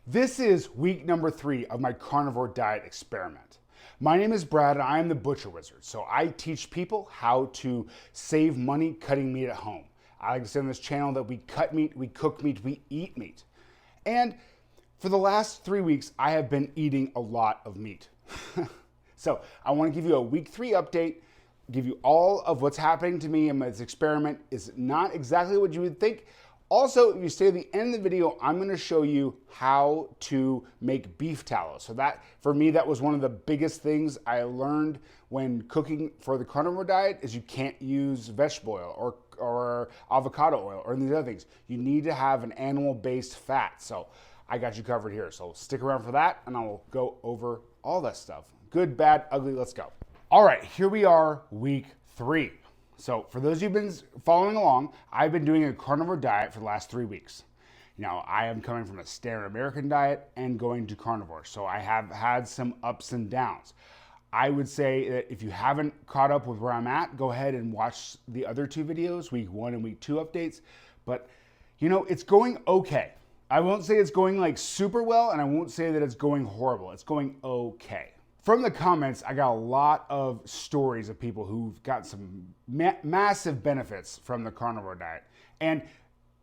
This is week number 3 of my carnivore diet experiment. My name is Brad and I am the Butcher Wizard. So I teach people how to save money cutting meat at home. I like to say on this channel that we cut meat, we cook meat, we eat meat. And for the last 3 weeks, I have been eating a lot of meat. So I want to give you a week 3 update, give you all of what's happening to me in this experiment. It's not exactly what you would think. Also, if you stay at the end of the video, I'm going to show you how to make beef tallow. So that, for me, that was one of the biggest things I learned when cooking for the carnivore diet is you can't use vegetable oil or avocado oil or these other things. You need to have an animal-based fat. So I got you covered here. So stick around for that and I will go over all that stuff. Good, bad, ugly, let's go. All right, here we are, week 3. So for those of you who've been following along, I've been doing a carnivore diet for the last 3 weeks. Now, I am coming from a standard American diet and going to carnivore. So I have had some ups and downs. I would say that if you haven't caught up with where I'm at, go ahead and watch the other 2 videos, week 1 and week 2 updates. But, you know, it's going okay. I won't say it's going like super well, and I won't say that it's going horrible. It's going okay. From the comments, I got a lot of stories of people who've got some massive benefits from the carnivore diet. And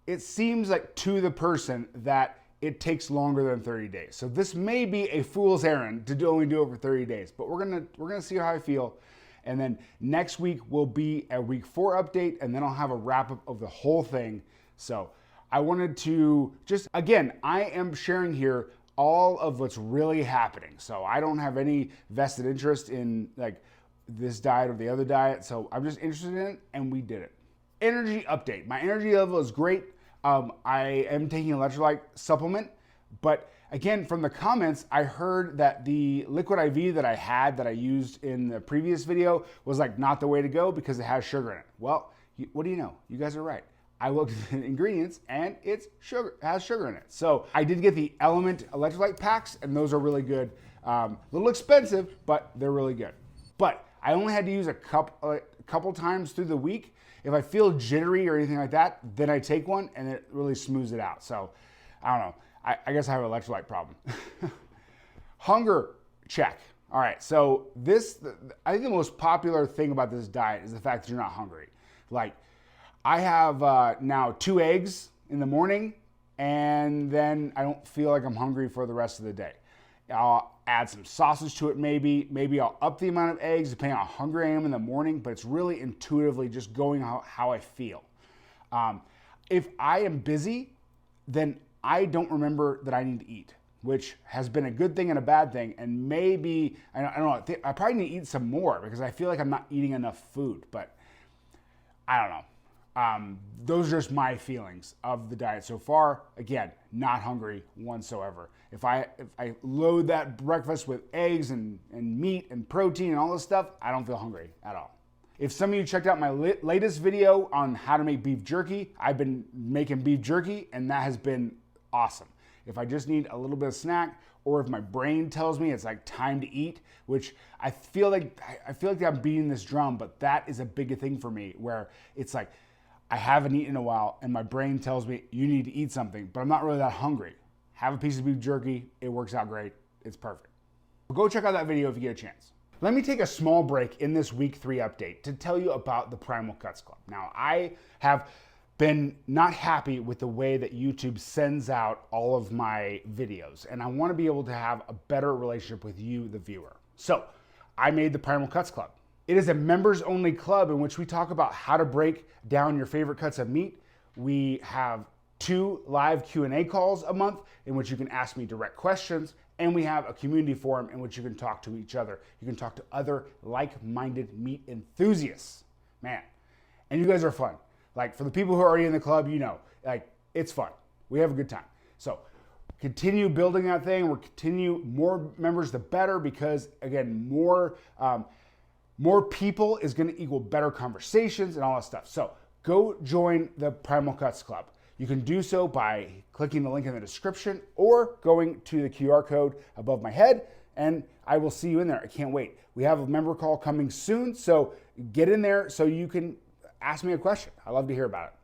it seems like to the person that it takes longer than 30 days. So this may be a fool's errand to only do it for 30 days, but we're gonna see how I feel. And then next week will be a week 4 update, and then I'll have a wrap up of the whole thing. So I wanted to just, again, I am sharing here all of what's really happening. So I don't have any vested interest in like this diet or the other diet. So I'm just interested in it and we did it. Energy update. My energy level is great. I am taking an electrolyte supplement, but again, from the comments, I heard that the liquid IV that I used in the previous video was like not the way to go because it has sugar in it. Well, what do you know? You guys are right. I looked at the ingredients and it's sugar, it has sugar in it. So I did get the Element electrolyte packs and those are really good. A little expensive, but they're really good. But I only had to use a couple times through the week. If I feel jittery or anything like that, then I take one and it really smooths it out. So I don't know. I guess I have an electrolyte problem. Hunger check. All right, so I think the most popular thing about this diet is the fact that you're not hungry. Like, I have now 2 eggs in the morning, and then I don't feel like I'm hungry for the rest of the day. I'll add some sausage to it maybe. Maybe I'll up the amount of eggs depending on how hungry I am in the morning, but it's really intuitively just going how I feel. If I am busy, then I don't remember that I need to eat, which has been a good thing and a bad thing. And maybe, I don't know, I probably need to eat some more because I feel like I'm not eating enough food, but I don't know. Those are just my feelings of the diet so far. Again, not hungry whatsoever. If I load that breakfast with eggs and meat and protein and all this stuff, I don't feel hungry at all. If some of you checked out my latest video on how to make beef jerky, I've been making beef jerky and that has been awesome. If I just need a little bit of snack, or if my brain tells me it's like time to eat, which I feel like I'm beating this drum, but that is a big thing for me where it's like, I haven't eaten in a while and my brain tells me you need to eat something, but I'm not really that hungry. Have a piece of beef jerky, it works out great, it's perfect. Go check out that video if you get a chance. Let me take a small break in this week 3 update to tell you about the Primal Cuts Club. Now, I have been not happy with the way that YouTube sends out all of my videos, and I want to be able to have a better relationship with you, the viewer. So I made the Primal Cuts Club. It is a members-only club in which we talk about how to break down your favorite cuts of meat. We have 2 live Q&A calls a month in which you can ask me direct questions, and we have a community forum in which you can talk to each other. You can talk to other like-minded meat enthusiasts. Man, and you guys are fun. Like, for the people who are already in the club, you know, like, it's fun. We have a good time. So continue building that thing. We're more members, the better, because, again, more people is going to equal better conversations and all that stuff. So go join the Primal Cuts Club. You can do so by clicking the link in the description or going to the QR code above my head, and I will see you in there. I can't wait. We have a member call coming soon, so get in there so you can ask me a question. I love to hear about it.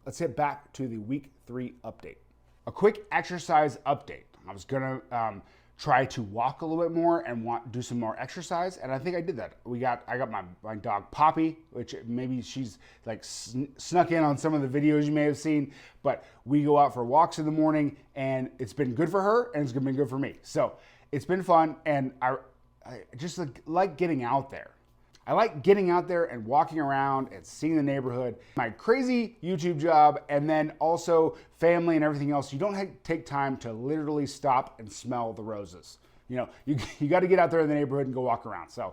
Let's get back to the week 3 update. A quick exercise update. I was gonna try to walk a little bit more and do some more exercise, and I think I did that. I got my dog Poppy, which maybe she's like snuck in on some of the videos you may have seen, but we go out for walks in the morning, and it's been good for her, and it's been good for me. So it's been fun, and I just like getting out there. I like getting out there and walking around and seeing the neighborhood. My crazy YouTube job, and then also family and everything else, you don't take time to literally stop and smell the roses. You know, you got to get out there in the neighborhood and go walk around. So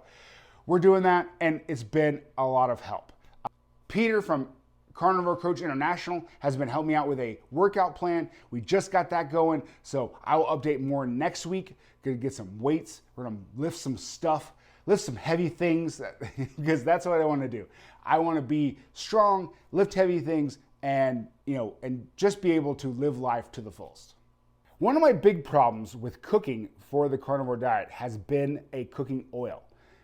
we're doing that, and it's been a lot of help. Peter from Carnivore Coach International has been helping me out with a workout plan. We just got that going, so I will update more next week. Gonna get some weights. We're gonna lift some stuff. Lift some heavy things, because that's what I want to do. I want to be strong, lift heavy things, and just be able to live life to the fullest. One of my big problems with cooking for the carnivore diet has been a cooking oil.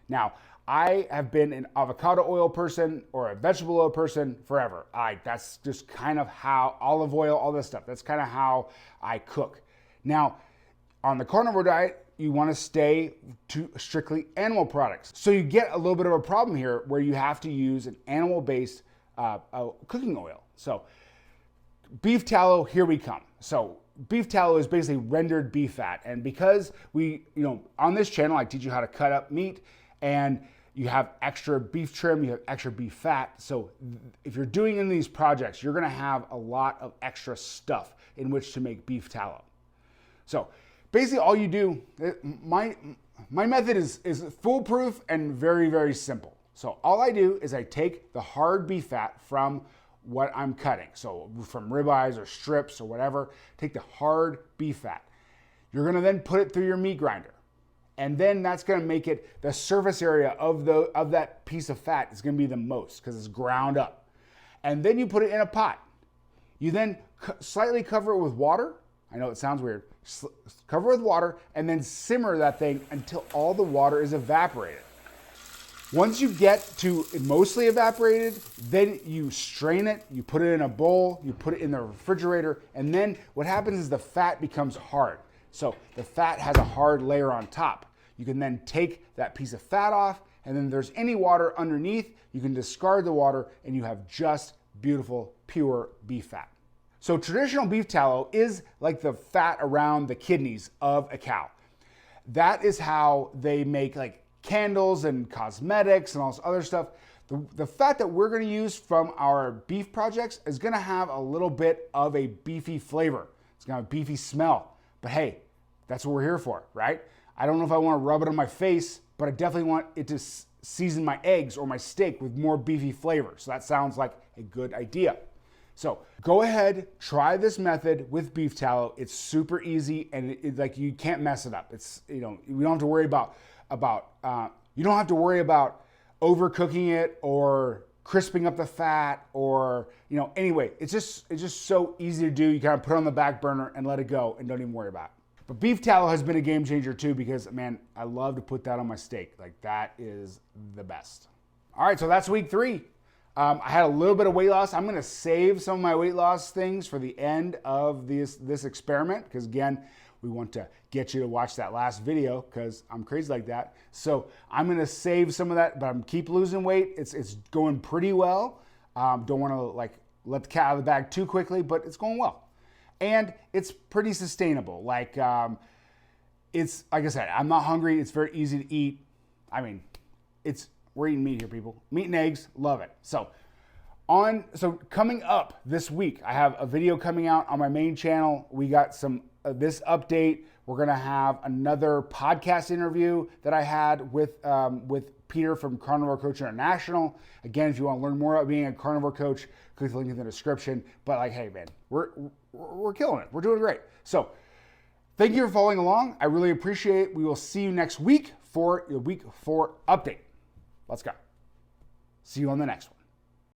Now, I have been an avocado oil person or a vegetable oil person forever. That's just kind of how, olive oil, all this stuff, that's kind of how I cook. Now, on the carnivore diet, you want to stay to strictly animal products. So you get a little bit of a problem here where you have to use an animal-based cooking oil. So beef tallow, here we come. So beef tallow is basically rendered beef fat. And because on this channel, I teach you how to cut up meat, and you have extra beef trim, you have extra beef fat. So if you're doing any of these projects, you're gonna have a lot of extra stuff in which to make beef tallow. So basically all you do, my method is foolproof and very, very simple. So all I do is I take the hard beef fat from what I'm cutting. So from ribeyes or strips or whatever, take the hard beef fat. You're gonna then put it through your meat grinder. And then that's gonna make it, the surface area of that piece of fat is gonna be the most because it's ground up. And then you put it in a pot. You then slightly cover it with water. I know it sounds weird. Cover with water and then simmer that thing until all the water is evaporated. Once you get to mostly evaporated, then you strain it, you put it in a bowl, you put it in the refrigerator, and then what happens is the fat becomes hard. So the fat has a hard layer on top. You can then take that piece of fat off, and then if there's any water underneath, you can discard the water and you have just beautiful, pure beef fat. So traditional beef tallow is like the fat around the kidneys of a cow. That is how they make like candles and cosmetics and all this other stuff. The fat that we're gonna use from our beef projects is gonna have a little bit of a beefy flavor. It's gonna have a beefy smell, but hey, that's what we're here for, right? I don't know if I wanna rub it on my face, but I definitely want it to season my eggs or my steak with more beefy flavor. So that sounds like a good idea. So go ahead, try this method with beef tallow. It's super easy, and like you can't mess it up. It's you don't have to worry about overcooking it or crisping up the fat or anyway. It's just so easy to do. You kind of put it on the back burner and let it go, and don't even worry about it. But beef tallow has been a game changer too, because man, I love to put that on my steak. Like that is the best. All right, so that's week 3. I had a little bit of weight loss. I'm gonna save some of my weight loss things for the end of this experiment, because again, we want to get you to watch that last video because I'm crazy like that. So I'm gonna save some of that, but I'm keep losing weight. It's going pretty well. Don't wanna like let the cat out of the bag too quickly, but it's going well. And it's pretty sustainable. It's like I said, I'm not hungry. It's very easy to eat. I mean, we're eating meat here, people. Meat and eggs, love it. So coming up this week, I have a video coming out on my main channel. We got some this update. We're gonna have another podcast interview that I had with Peter from Carnivore Coach International. Again, if you want to learn more about being a carnivore coach, click the link in the description. But like, hey man, we're killing it. We're doing great. So thank you for following along. I really appreciate it. We will see you next week for the week 4 update. Let's go. See you on the next one.